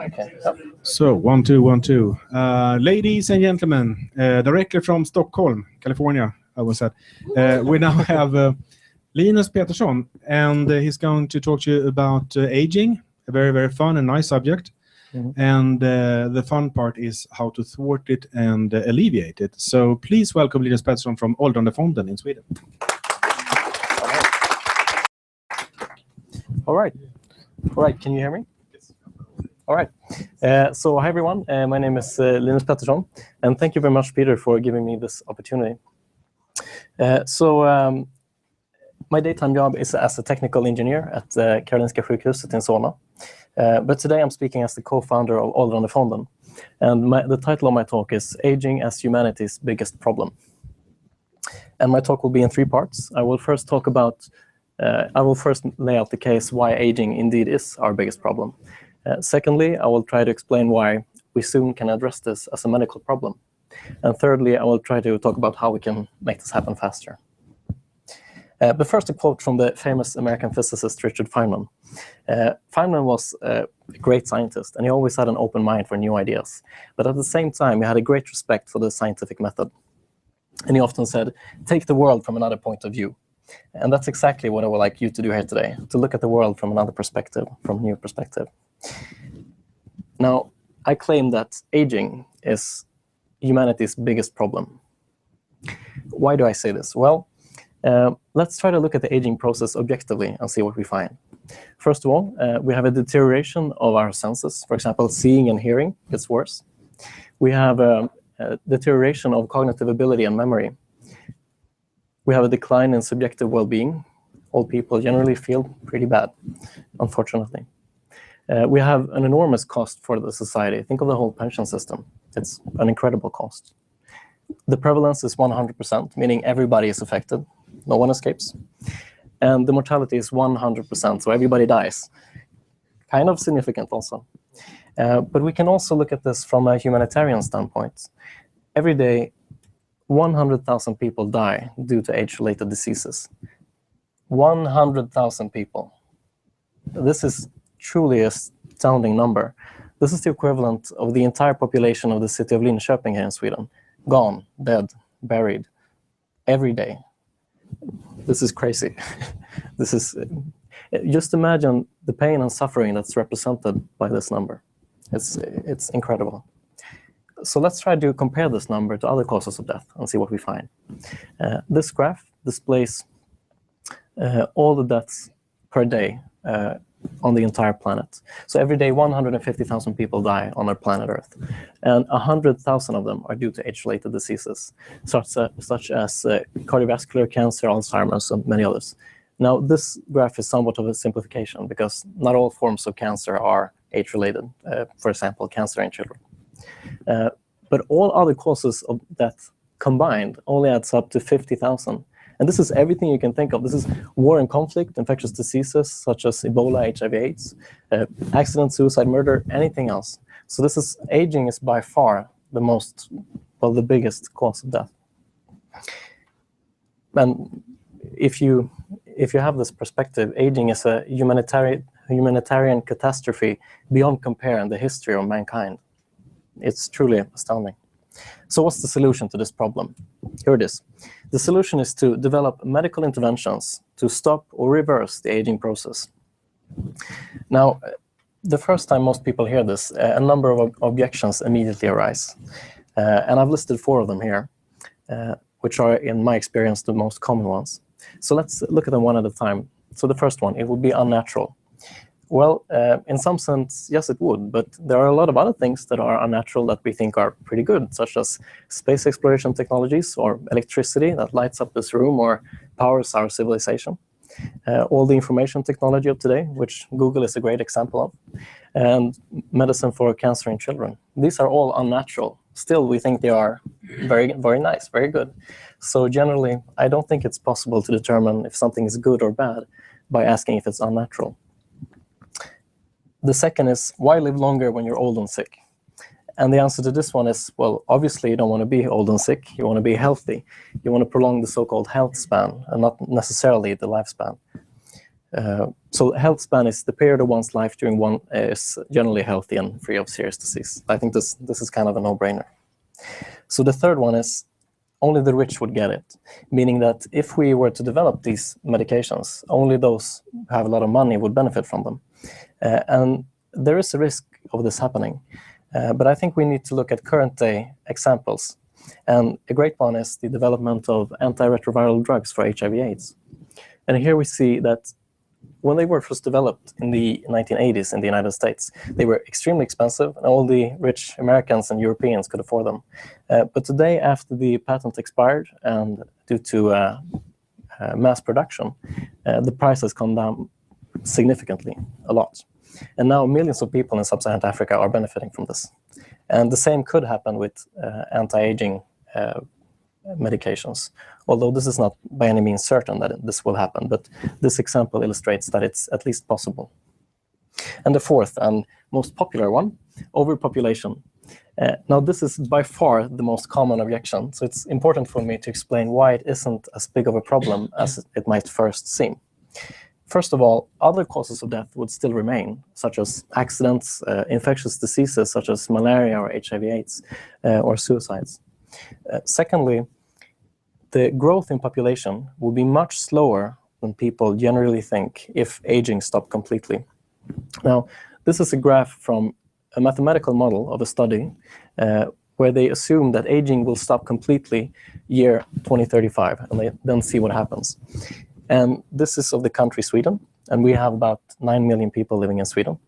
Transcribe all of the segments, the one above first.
Okay. Yep. So, 1, 2, 1, 2. Ladies and gentlemen, directly from Stockholm, California, I was at, we now have Linus Petersson, and he's going to talk to you about aging, a very, very fun and nice subject. Mm-hmm. And the fun part is how to thwart it and alleviate it. So please welcome Linus Petersson from Åldrandefonden in Sweden. All right. Can you hear me? Yes. All right. So hi, everyone. My name is Linus Petersson, and thank you very much, Peter, for giving me this opportunity. My daytime job is as a technical engineer at Karolinska sjukhuset in Solna. But today I'm speaking as the co-founder of Åldrandefonden. And the title of my talk is Aging as Humanity's Biggest Problem. And my talk will be in 3 parts. I will first lay out the case why aging indeed is our biggest problem. Secondly, I will try to explain why we soon can address this as a medical problem. And thirdly, I will try to talk about how we can make this happen faster. But first, a quote from the famous American physicist Richard Feynman. Feynman was a great scientist, and he always had an open mind for new ideas. But at the same time, he had a great respect for the scientific method. And he often said, take the world from another point of view. And that's exactly what I would like you to do here today, to look at the world from another perspective, from a new perspective. Now, I claim that aging is humanity's biggest problem. Why do I say this? Well, let's try to look at the aging process objectively and see what we find. First of all, we have a deterioration of our senses. For example, seeing and hearing gets worse. We have a deterioration of cognitive ability and memory. We have a decline in subjective well-being. Old people generally feel pretty bad, unfortunately. We have an enormous cost for the society. Think of the whole pension system. It's an incredible cost. The prevalence is 100%, meaning everybody is affected. No one escapes. And the mortality is 100%, so everybody dies. Kind of significant also. But we can also look at this from a humanitarian standpoint. Every day, 100,000 people die due to age-related diseases. 100,000 people. This is truly a astounding number. This is the equivalent of the entire population of the city of Linköping here in Sweden. Gone, dead, buried, every day. This is crazy. This is just imagine the pain and suffering that's represented by this number. It's incredible. So let's try to compare this number to other causes of death and see what we find. This graph displays all the deaths per day on the entire planet. So every day, 150,000 people die on our planet Earth, and 100,000 of them are due to age-related diseases, such as cardiovascular cancer, Alzheimer's, and many others. Now, this graph is somewhat of a simplification because not all forms of cancer are age-related. For example, cancer in children. But all other causes of death combined only adds up to 50,000. And this is everything you can think of. This is war and conflict, infectious diseases such as Ebola, HIV/AIDS, accident, suicide, murder, anything else. So aging is by far the biggest cause of death. And if you have this perspective, aging is a humanitarian catastrophe beyond compare in the history of mankind. It's truly astounding. So what's the solution to this problem? Here it is. The solution is to develop medical interventions to stop or reverse the aging process. Now, the first time most people hear this, a number of objections immediately arise. And I've listed 4 of them here, which are, in my experience, the most common ones. So let's look at them one at a time. So the first one, it would be unnatural. Well, in some sense, yes, it would, but there are a lot of other things that are unnatural that we think are pretty good, such as space exploration technologies or electricity that lights up this room or powers our civilization. All the information technology of today, which Google is a great example of, and medicine for cancer in children. These are all unnatural. Still, we think they are very, very nice, very good. So generally, I don't think it's possible to determine if something is good or bad by asking if it's unnatural. The second is, why live longer when you're old and sick? And the answer to this one is, well, obviously you don't want to be old and sick. You want to be healthy. You want to prolong the so-called health span and not necessarily the lifespan. So health span is the period of one's life during one is generally healthy and free of serious disease. I think this is kind of a no-brainer. So the third one is only the rich would get it, meaning that if we were to develop these medications, only those who have a lot of money would benefit from them. And there is a risk of this happening. But I think we need to look at current day examples. And a great one is the development of antiretroviral drugs for HIV/AIDS. And here we see that when they were first developed in the 1980s in the United States, they were extremely expensive, and all the rich Americans and Europeans could afford them. But today, after the patent expired and due to mass production, the price has come down significantly, a lot. And now millions of people in sub-Saharan Africa are benefiting from this. And the same could happen with anti-aging medications, although this is not by any means certain that this will happen, but this example illustrates that it's at least possible. And the fourth and most popular one, overpopulation. Now this is by far the most common objection, so it's important for me to explain why it isn't as big of a problem as it might first seem. First of all, other causes of death would still remain, such as accidents, infectious diseases such as malaria or HIV/AIDS, or suicides. Secondly, the growth in population will be much slower than people generally think if aging stopped completely. Now, this is a graph from a mathematical model of a study where they assume that aging will stop completely year 2035, and they then see what happens. And this is of the country Sweden, and we have about 9 million people living in Sweden.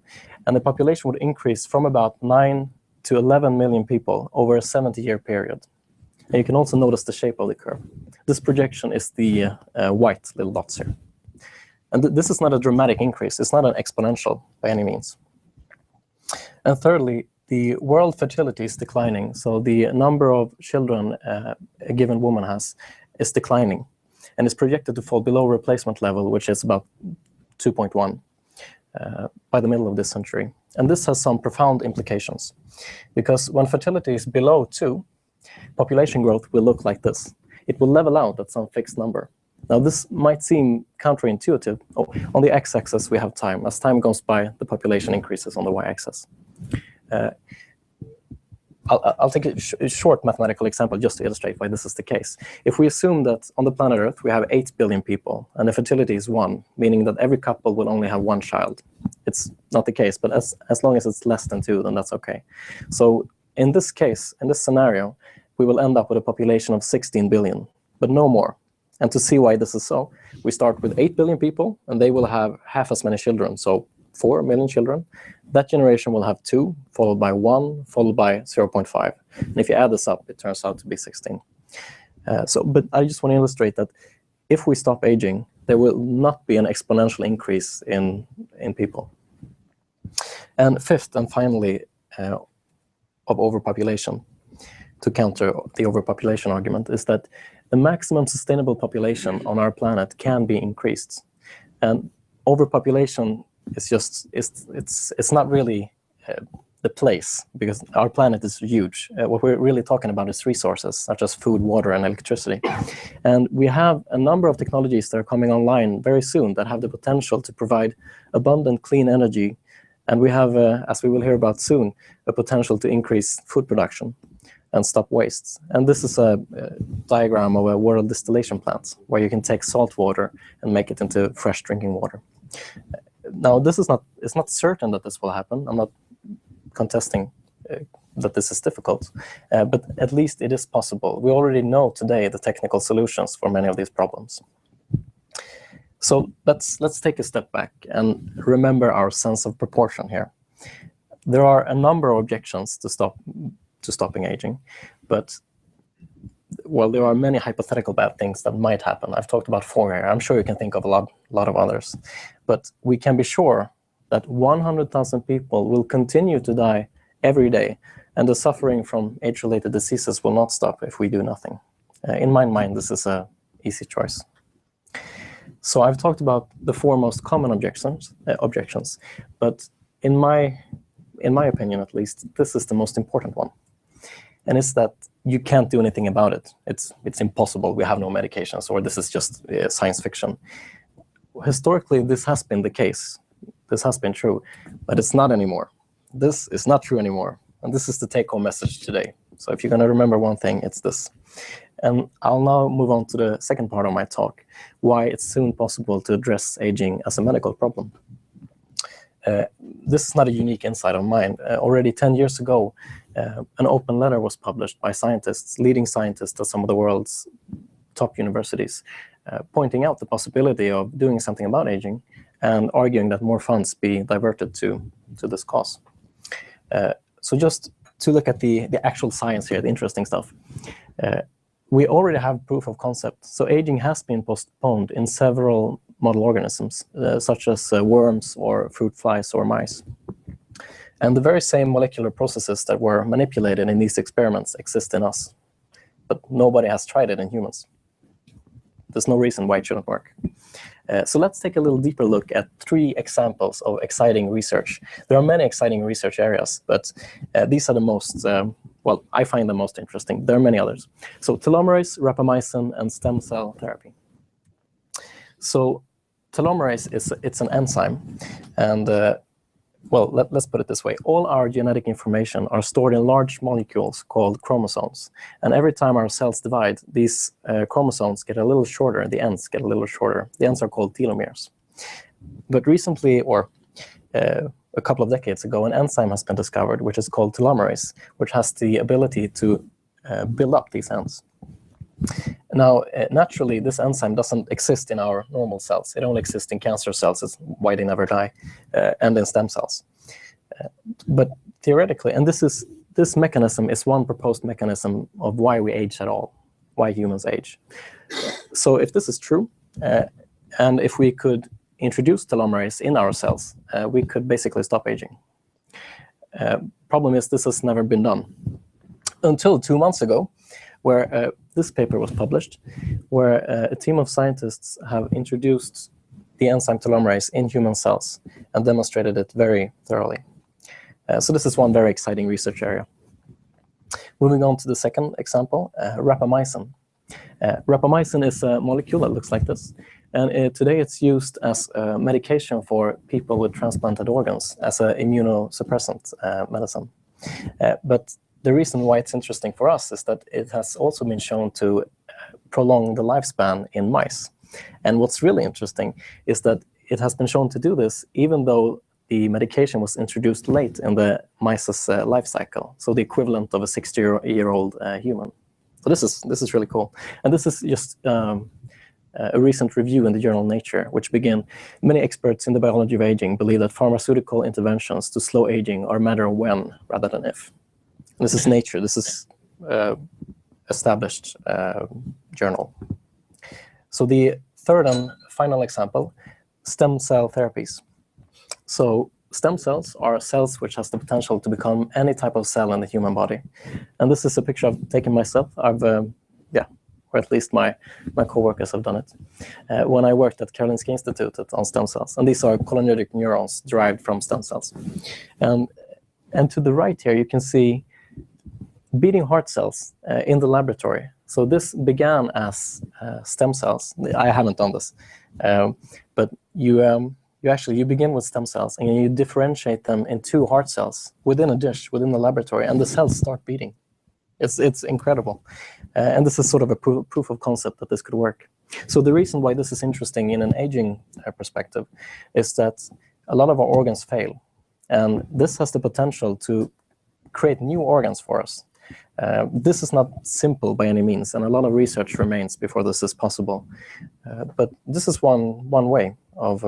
And the population would increase from about 9 to 11 million people over a 70-year period. And you can also notice the shape of the curve. This projection is the white little dots here. And this is not a dramatic increase. It's not an exponential by any means. And thirdly, the world fertility is declining. So the number of children a given woman has is declining. And is projected to fall below replacement level, which is about 2.1 by the middle of this century. And this has some profound implications, because when fertility is below 2, population growth will look like this. It will level out at some fixed number. Now, this might seem counterintuitive. Oh, on the x-axis, we have time. As time goes by, the population increases on the y-axis. I'll take a short mathematical example just to illustrate why this is the case. If we assume that on the planet Earth we have 8 billion people and the fertility is 1, meaning that every couple will only have 1 child. It's not the case, but as long as it's less than 2, then that's okay. So in this case, in this scenario, we will end up with a population of 16 billion, but no more. And to see why this is so, we start with 8 billion people, and they will have half as many children, so 4 million children. That generation will have 2, followed by 1, followed by 0.5. And if you add this up, it turns out to be 16. But I just want to illustrate that if we stop aging, there will not be an exponential increase in people. And fifth and finally, of overpopulation, to counter the overpopulation argument, is that the maximum sustainable population on our planet can be increased. And overpopulation is just, it's not really the place, because our planet is huge. What we're really talking about is resources, such as food, water, and electricity. And we have a number of technologies that are coming online very soon that have the potential to provide abundant, clean energy. And we have, as we will hear about soon, a potential to increase food production and stop wastes. And this is a diagram of a world distillation plant, where you can take salt water and make it into fresh drinking water. Now, it's not certain that this will happen. I'm not contesting that this is difficult, but at least it is possible. We already know today the technical solutions for many of these problems. So let's take a step back and remember our sense of proportion here. There are a number of objections to stopping aging, but well, there are many hypothetical bad things that might happen. I've talked about 4 here. I'm sure you can think of a lot of others, but we can be sure that 100,000 people will continue to die every day, and the suffering from age-related diseases will not stop if we do nothing. In my mind, this is an easy choice. So I've talked about the 4 most common objections, but in my opinion, at least, this is the most important one, and it's that you can't do anything about it. It's impossible. We have no medications, or this is just science fiction. historically, this has been the case. This has been true, but it's not anymore. This is not true anymore. And this is the take-home message today. So if you're going to remember one thing, it's this. And I'll now move on to the second part of my talk, why it's soon possible to address aging as a medical problem. This is not a unique insight of mine. Already 10 years ago, an open letter was published by scientists, leading scientists at some of the world's top universities, pointing out the possibility of doing something about aging and arguing that more funds be diverted to this cause. So just to look at the actual science here, the interesting stuff, we already have proof of concept. So aging has been postponed in several model organisms, such as worms or fruit flies or mice. And the very same molecular processes that were manipulated in these experiments exist in us. But nobody has tried it in humans. There's no reason why it shouldn't work. So let's take a little deeper look at 3 examples of exciting research. There are many exciting research areas, but these are the most, well, I find them most interesting. There are many others. So telomerase, rapamycin, and stem cell therapy. So telomerase it's an enzyme, and well, let's put it this way. All our genetic information are stored in large molecules called chromosomes. And every time our cells divide, these chromosomes get a little shorter, the ends get a little shorter. The ends are called telomeres. But recently, or a couple of decades ago, an enzyme has been discovered, which is called telomerase, which has the ability to build up these ends. Now, naturally, this enzyme doesn't exist in our normal cells. It only exists in cancer cells. That's why they never die, and in stem cells. But theoretically, and this mechanism is one proposed mechanism of why we age at all, why humans age. So if this is true, and if we could introduce telomerase in our cells, we could basically stop aging. Problem is, this has never been done. Until 2 months ago, where this paper was published, where a team of scientists have introduced the enzyme telomerase in human cells and demonstrated it very thoroughly. So this is one very exciting research area. Moving on to the second example, rapamycin. Rapamycin is a molecule that looks like this, and today it's used as a medication for people with transplanted organs, as an immunosuppressant medicine. But the reason why it's interesting for us is that it has also been shown to prolong the lifespan in mice. And what's really interesting is that it has been shown to do this even though the medication was introduced late in the mice's life cycle, so the equivalent of a 60-year-old human. So this is really cool. And this is just a recent review in the journal Nature, which began, many experts in the biology of aging believe that pharmaceutical interventions to slow aging are a matter of when rather than if. This is Nature. This is established journal. So the third and final example, stem cell therapies. So stem cells are cells which has the potential to become any type of cell in the human body. And this is a picture I've taken myself. I've, or at least my co-workers have done it, when I worked at Karolinska Institute on stem cells. And these are cholinergic neurons derived from stem cells. And to the right here, you can see beating heart cells in the laboratory. So this began as stem cells. I haven't done this, but you begin with stem cells and you differentiate them into heart cells within a dish, within the laboratory, and the cells start beating. It's incredible. And this is sort of a proof of concept that this could work. So the reason why this is interesting in an aging perspective is that a lot of our organs fail. And this has the potential to create new organs for us. This is not simple by any means, and a lot of research remains before this is possible. But this is one way of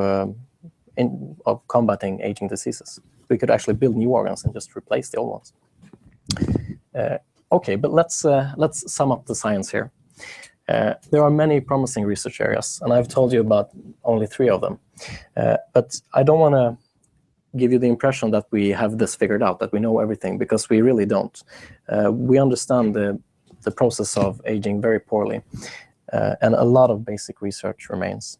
combating aging diseases. We could actually build new organs and just replace the old ones. Okay, but let's sum up the science here. There are many promising research areas, and I've told you about only 3 of them. But I don't want to give you the impression that we have this figured out, that we know everything, because we really don't. We understand the process of aging very poorly, and a lot of basic research remains.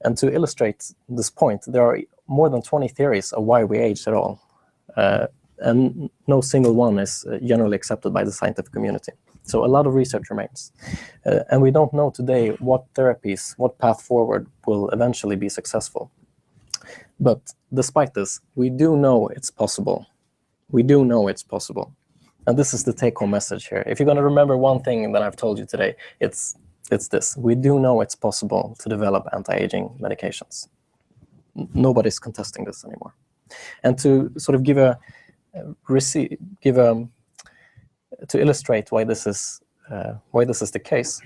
And to illustrate this point, there are more than 20 theories of why we age at all, and no single one is generally accepted by the scientific community. So a lot of research remains. And we don't know today what therapies, what path forward will eventually be successful. But despite this, we do know it's possible. We do know it's possible. And this is the take-home message here. If you're going to remember one thing that I've told you today, it's this. We do know it's possible to develop anti-aging medications. Nobody's contesting this anymore. And to sort of to illustrate why this is the case,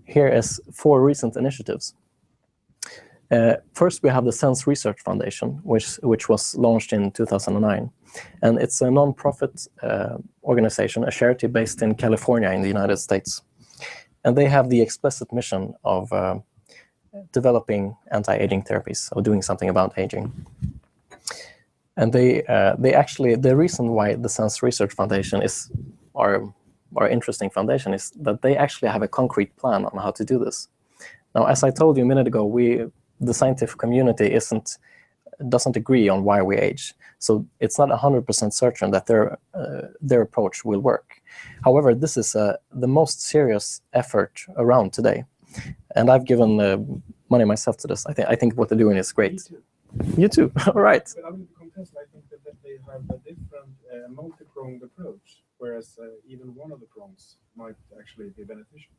here is 4 recent initiatives. First, we have the SENS Research Foundation, which was launched in 2009. And it's a non-profit organization, a charity based in California in the United States. And they have the explicit mission of developing anti-aging therapies, or doing something about aging. And the reason why the SENS Research Foundation is our interesting foundation is that they actually have a concrete plan on how to do this. Now, as I told you a minute ago, the scientific community doesn't agree on why we age. So it's not 100% certain that their approach will work. However, this is the most serious effort around today. And I've given money myself to this. I think what they're doing is great. You too. All right. But I mean, the contest, I think that they have a different multi-pronged approach, whereas even one of the prongs might actually be beneficial.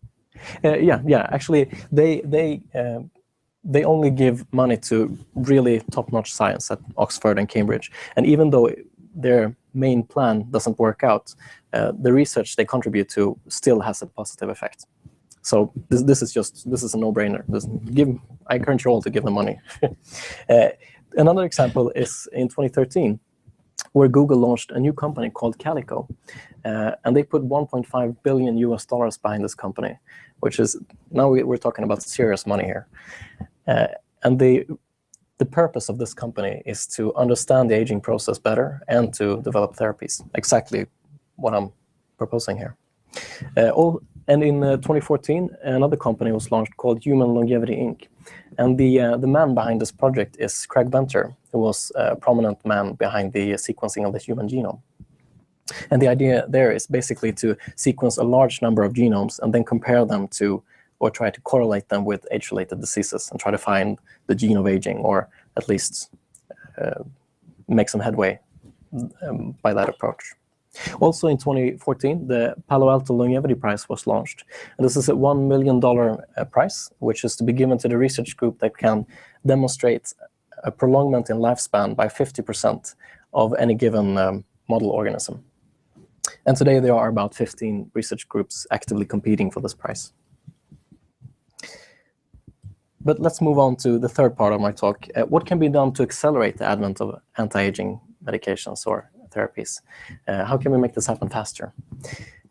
Yeah. Actually, they only give money to really top-notch science at Oxford and Cambridge. And even though their main plan doesn't work out, the research they contribute to still has a positive effect. So this is a no-brainer. I encourage you all to give them money. Another example is in 2013, where Google launched a new company called Calico, and they put $1.5 billion behind this company, which is, now we're talking about serious money here. And the purpose of this company is to understand the aging process better and to develop therapies. Exactly what I'm proposing here. And in 2014, another company was launched called Human Longevity Inc. And the man behind this project is Craig Venter, who was a prominent man behind the sequencing of the human genome. And the idea there is basically to sequence a large number of genomes and then compare them to, or try to correlate them with age-related diseases and try to find the gene of aging, or at least make some headway by that approach. Also in 2014, the Palo Alto Longevity Prize was launched. And this is a $1 million prize, which is to be given to the research group that can demonstrate a prolongment in lifespan by 50% of any given model organism. And today there are about 15 research groups actively competing for this prize. But let's move on to the third part of my talk. What can be done to accelerate the advent of anti-aging medications or therapies? How can we make this happen faster?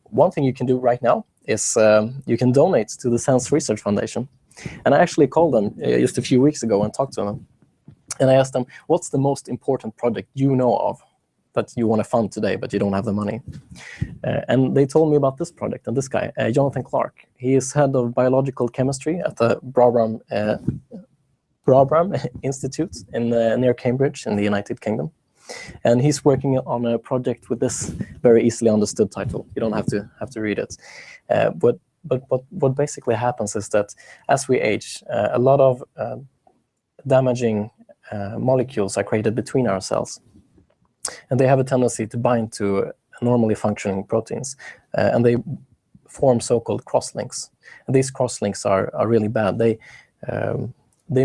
One thing you can do right now is you can donate to the SENS Research Foundation. And I actually called them just a few weeks ago and talked to them. And I asked them, what's the most important project you know of that you want to fund today, but you don't have the money? And they told me about this project and this guy, Jonathan Clark. He is head of biological chemistry at the Brabham Institute near Cambridge in the United Kingdom. And he's working on a project with this very easily understood title. You don't have to read it. But what basically happens is that as we age, a lot of damaging molecules are created between our cells. And they have a tendency to bind to normally functioning proteins. And they form so-called crosslinks. And these crosslinks are really bad. They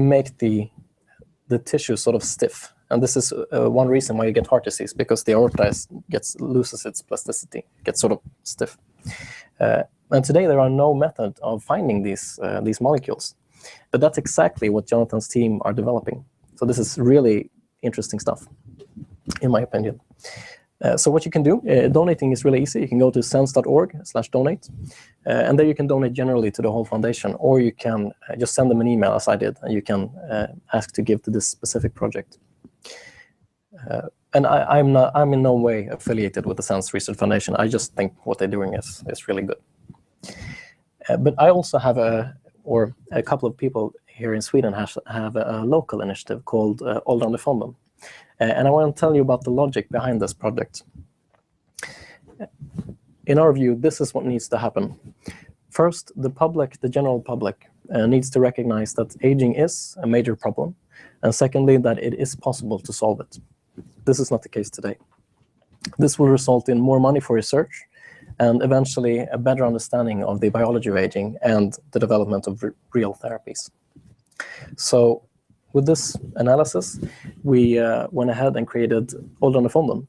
make the tissue sort of stiff. And this is one reason why you get heart disease, because the aorta loses its plasticity, gets sort of stiff. And today there are no method of finding these molecules. But that's exactly what Jonathan's team are developing. So this is really interesting stuff, in my opinion. So what you can do, donating is really easy. You can go to sens.org/donate, and there you can donate generally to the whole foundation, or you can just send them an email, as I did, and you can ask to give to this specific project. And I'm in no way affiliated with the SENS Research Foundation. I just think what they're doing is really good. But I also have a couple of people here in Sweden have a local initiative called Åldrande Fonden. And I want to tell you about the logic behind this project. in our view, this is what needs to happen. First, the general public, needs to recognize that aging is a major problem, and secondly, that it is possible to solve it. This is not the case today. This will result in more money for research and eventually a better understanding of the biology of aging and the development of real therapies. So with this analysis, we went ahead and created Åldrandefonden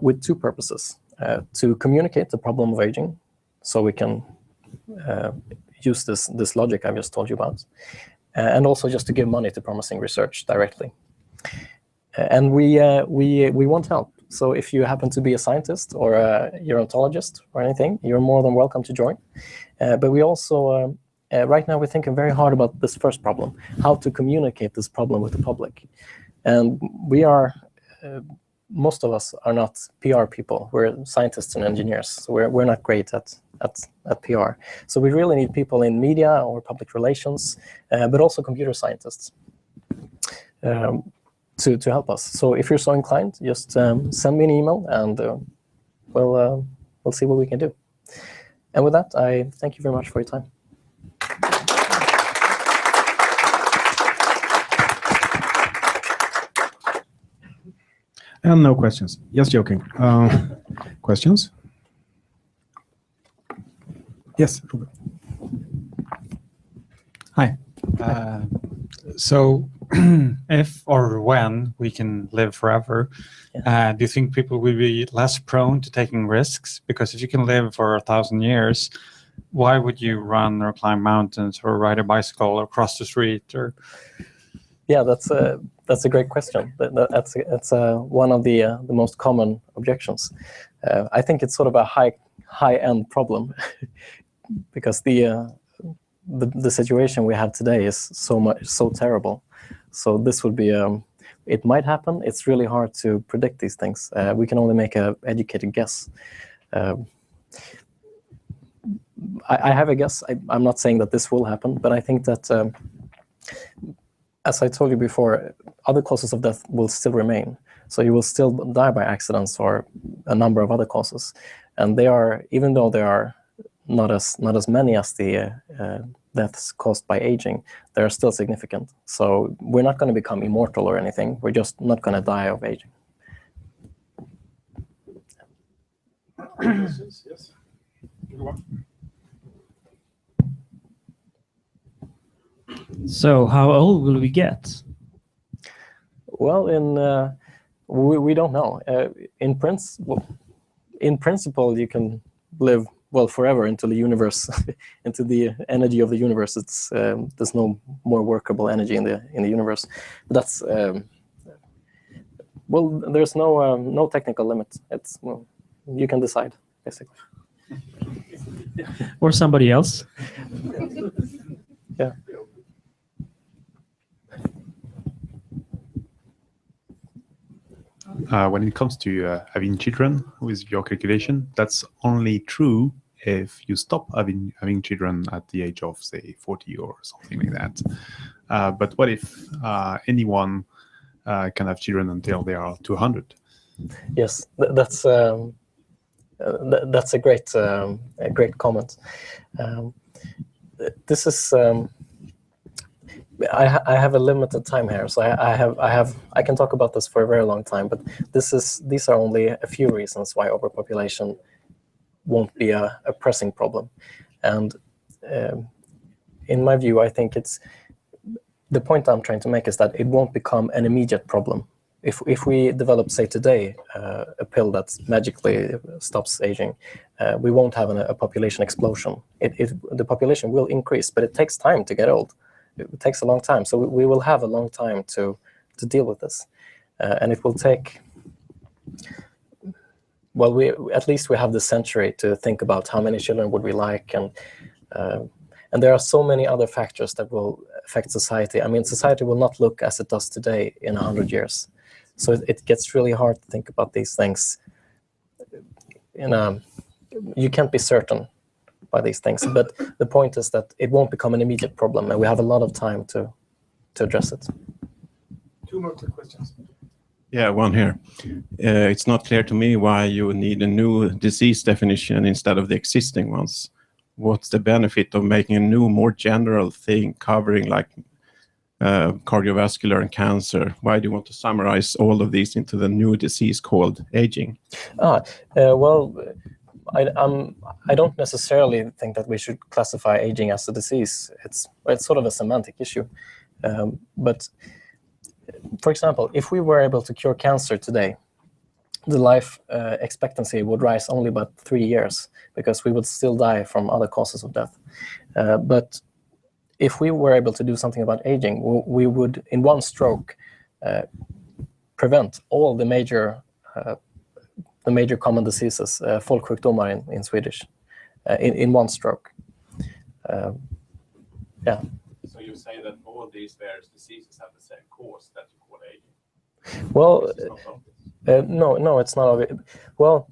with two purposes. To communicate the problem of aging, so we can use this logic I just told you about, and also just to give money to promising research directly. And we want help. So if you happen to be a scientist or a gerontologist or anything, you're more than welcome to join. But we also, right now, we're thinking very hard about this first problem, how to communicate this problem with the public. And we are, most of us are not PR people. We're scientists and engineers, so we're not great at PR. So we really need people in media or public relations, but also computer scientists. To help us. So if you're so inclined, just send me an email and we'll see what we can do. And with that, I thank you very much for your time. And no questions. Just joking. Questions? Yes, Robert. Hi. So if or when we can live forever, do you think people will be less prone to taking risks? Because if you can live for 1,000 years, why would you run or climb mountains or ride a bicycle or cross the street? Or yeah, that's a great question. That's one of the most common objections. I think it's sort of a high-end problem because the situation we have today is so terrible. So this would be it might happen. It's really hard to predict these things. We can only make an educated guess. I have a guess. I'm not saying that this will happen, but I think that, as I told you before, other causes of death will still remain. So you will still die by accidents or a number of other causes, and they are, even though they are not as many as the deaths caused by aging, they are still significant. So we're not going to become immortal or anything. We're just not going to die of aging. Yes. So how old will we get? Well, we don't know. In principle, you can live forever until the universe, into the energy of the universe. It's there's no more workable energy in the universe. But that's there's no technical limit. It's you can decide basically. Or somebody else? Yeah. When it comes to having children, with your calculation, that's only true if you stop having children at the age of, say, 40 or something like that. But what if anyone can have children until they are 200? Yes, that's a great comment. This is. I have a limited time here, so I can talk about this for a very long time. But these are only a few reasons why overpopulation won't be a pressing problem. And in my view, I think the point I'm trying to make is that it won't become an immediate problem. If we develop, say today, a pill that magically stops aging, we won't have a population explosion. The population will increase, but it takes time to get old. It takes a long time, so we will have a long time to deal with this, and it will take. Well, at least we have this century to think about how many children would we like, and there are so many other factors that will affect society. I mean, society will not look as it does today in 100 years, so it gets really hard to think about these things. You can't be certain by these things, but the point is that it won't become an immediate problem, and we have a lot of time to address it. Two more quick questions. Yeah, one here. It's not clear to me why you need a new disease definition instead of the existing ones. What's the benefit of making a new, more general thing covering like cardiovascular and cancer? Why do you want to summarize all of these into the new disease called aging? Well, I don't necessarily think that we should classify aging as a disease. It's sort of a semantic issue. But for example, if we were able to cure cancer today, the life expectancy would rise only about 3 years because we would still die from other causes of death. But if we were able to do something about aging, we would, in one stroke, prevent all the major common diseases, folksjukdomar in Swedish, in one stroke. Yeah. So you say that all these various diseases have the same cause that you call aging? Well, no, it's not obvious. Well,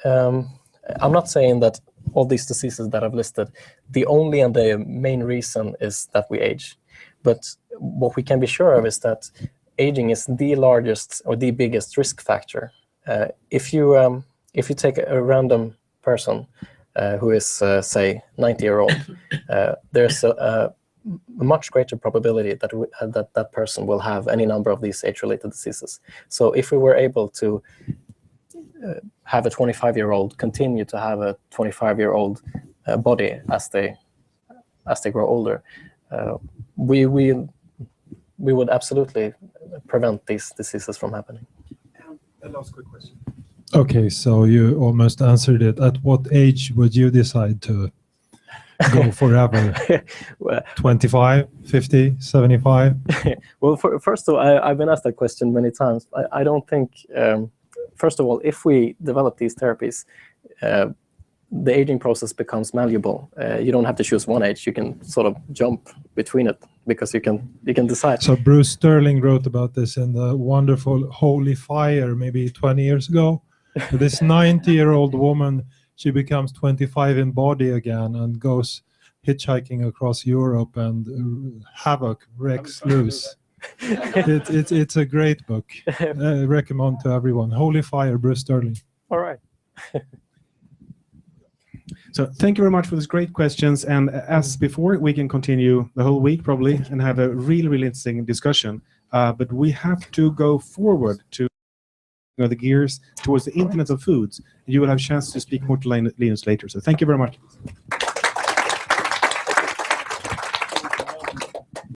I'm not saying that all these diseases that I've listed, the only and the main reason is that we age. But what we can be sure of is that aging is the largest or the biggest risk factor. If you take a random person who is, say, 90-year-old, there's a much greater probability that that person will have any number of these age-related diseases. So if we were able to have a 25-year-old continue to have a 25-year-old body as they grow older, we would absolutely prevent these diseases from happening. A last quick question. Okay, so you almost answered it. At what age would you decide to go forever? Well, 25, 50, 75? Well, first of all, I've been asked that question many times. I don't think, first of all, if we develop these therapies, the aging process becomes malleable. You don't have to choose one age. You can sort of jump between it because you can decide. So Bruce Sterling wrote about this in the wonderful Holy Fire maybe 20 years ago. This 90-year-old woman, she becomes 25 in body again and goes hitchhiking across Europe and havoc wrecks loose. It's a great book. I recommend to everyone. Holy Fire, Bruce Sterling. All right. So thank you very much for these great questions. And as before, we can continue the whole week probably and have a really interesting discussion. But we have to go forward to the gears towards the Internet of Foods. You will have a chance to speak more to Linus later. So thank you very much.